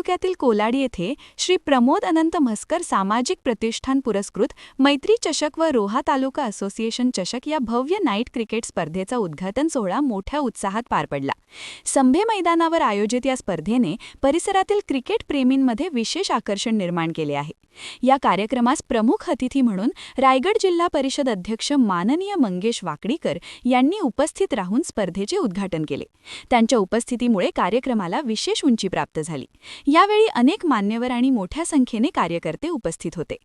तालुक्यातील कोलाड येथे श्री प्रमोद अनंत म्हस्कर सामाजिक प्रतिष्ठान पुरस्कृत मैत्री चषक व रोहा तालुका असोसिएशन चषक या भव्य नाईट क्रिकेट स्पर्धेचा उद्घाटन सोहळा मोठ्या उत्साहात पार पडला। संभे मैदानावर आयोजित या स्पर्धेने परिसरातील क्रिकेट प्रेमींमध्ये विशेष आकर्षण निर्माण केले आहे। या कार्यक्रमास प्रमुख अतिथी म्हणून रायगड जिल्हा परिषद अध्यक्ष माननीय मंगेश वाकडीकर यांनी उपस्थित राहून स्पर्धेचे उद्घाटन केले। त्यांच्या उपस्थितीमुळे कार्यक्रमाला विशेष उंची प्राप्त झाली। यावेळी अनेक मान्यवर आणि मोठ्या संख्येने कार्यकर्ते उपस्थित होते।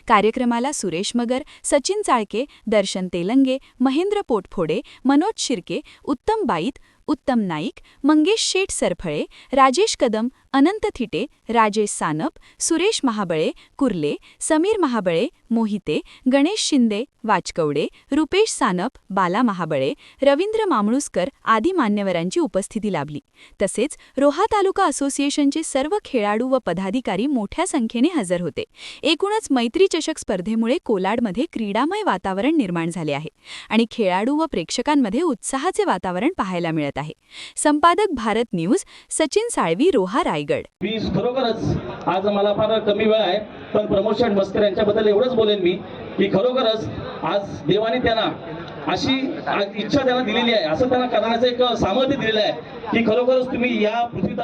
कार्यक्रमाला सुरेश मगर, सचिन चाळके, दर्शन तेलंगे, महेंद्र पोटफोडे, मनोज शिर्के, उत्तम बाईत, उत्तम नाईक, मंगेश शेठ सरफळे, राजेश कदम, अनंत थिटे, राजेश सानप, सुरेश महाबळे, कुर्ले, समीर महाबळे, मोहिते, गणेश शिंदे, वाचकवडे, रुपेश सानप, बाला महाबळे, रवींद्र मामळुसकर आदी मान्यवरांची उपस्थिती लाभली। तसेच रोहा तालुका असोसिएशनचे सर्व खेळाडू व पदाधिकारी मोठ्या संख्येने हजर होते। एकूणच मैत्री चषक स्पर्धेमुळे कोलाडमध्ये क्रीडामय वातावरण निर्माण झाले आहे आणि खेळाडू व प्रेक्षकांमध्ये उत्साहाचे वातावरण पाहायला मिळत आहे। संपादक भारत न्यूज, सचिन साळवी, रोहा, रायगड। खरोखरच आज मला फार कमी वेळ आहे, पण प्रमोद मस्कर यांच्याबद्दल एवढंच बोलेन मी की खरोखरच आज देवाने त्यांना अशी इच्छा त्यांना दिलेली आहे, असं त्यांना करण्याचं एक सामर्थ्य दिलेलं आहे की खरोखरच तुम्ही या पृथ्वीत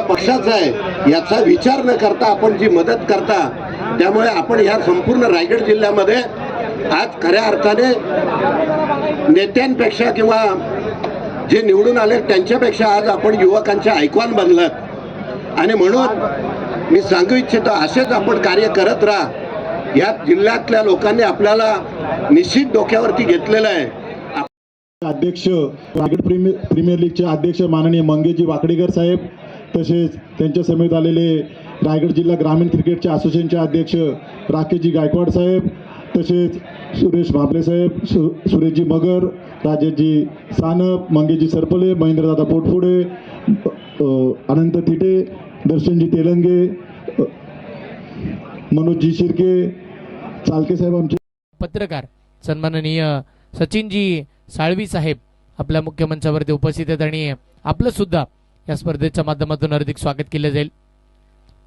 पक्षाचा आहे याचा विचार न करता आपण जी मदत करता, त्यामुळे आपण या संपूर्ण रायगड जिल्ह्यामध्ये आज खऱ्या अर्थाने नेत्यांपेक्षा किंवा जे निवडून आले त्यांच्यापेक्षा आज आपण युवकांचे आयकॉन बनलात। आणि म्हणून मी सांगू इच्छितो, असेच आपण कार्य करत राहा। या जिल्ह्यातल्या लोकांनी आपल्याला निश्चित डोक्यावरती घेतलेलं आहे। अध्यक्ष रायगड प्रीमियर लीगचे अध्यक्ष माननीय मंगेशजी वाकडीकर साहेब, तसेच त्यांच्या समेत आलेले रायगड जिल्हा ग्रामीण क्रिकेटचे असोसिएशनचे अध्यक्ष राकेशजी गायकवाड साहेब, तसेच सुरेश भाबले साहेब, सुरेशजी मगर, राजेशजी सानप, मंगेशजी सरपले, महेंद्रदादा पोटफोडे, अनंत थिटे, दर्शनजी तेलंगे, मनोजजी शिर्के, चालके साहेब, आमचे पत्रकार सन्माननीय सचिनजी साळवी साहेब आपल्या मुख्य मंचावरती उपस्थित आहेत आणि आपलं सुद्धा या स्पर्धेच्या माध्यमातून हार्दिक स्वागत केले जाईल।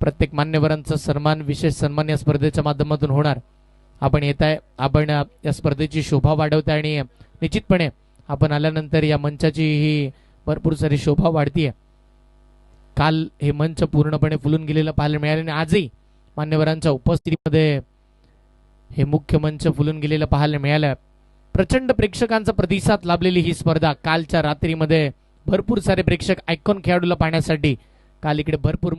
प्रत्येक मान्यवरांचा सन्मान, विशेष सन्मान या स्पर्धेच्या माध्यमातून होणार। आपण येत आहे, आपण या स्पर्धेची शोभा वाढवताय आणि निश्चितपणे आपण आल्यानंतर या मंचाची ही भरपूर सारी शोभा वाढतीये। काल हे मंच पूर्णपणे फुलून गेलेलं पाहायला मिळाले आणि आजही मान्यवरांच्या उपस्थितीमध्ये हे मुख्य मंच फुलून गेलेलं पाहायला मिळालं। प्रचंड प्रेक्षकांचा प्रतिसाद लाभलेली ही स्पर्धा कालच्या रात्रीमध्ये भरपूर सारे प्रेक्षक आयकॉन खेळाडूला पाहण्यासाठी काल इकडे भरपूर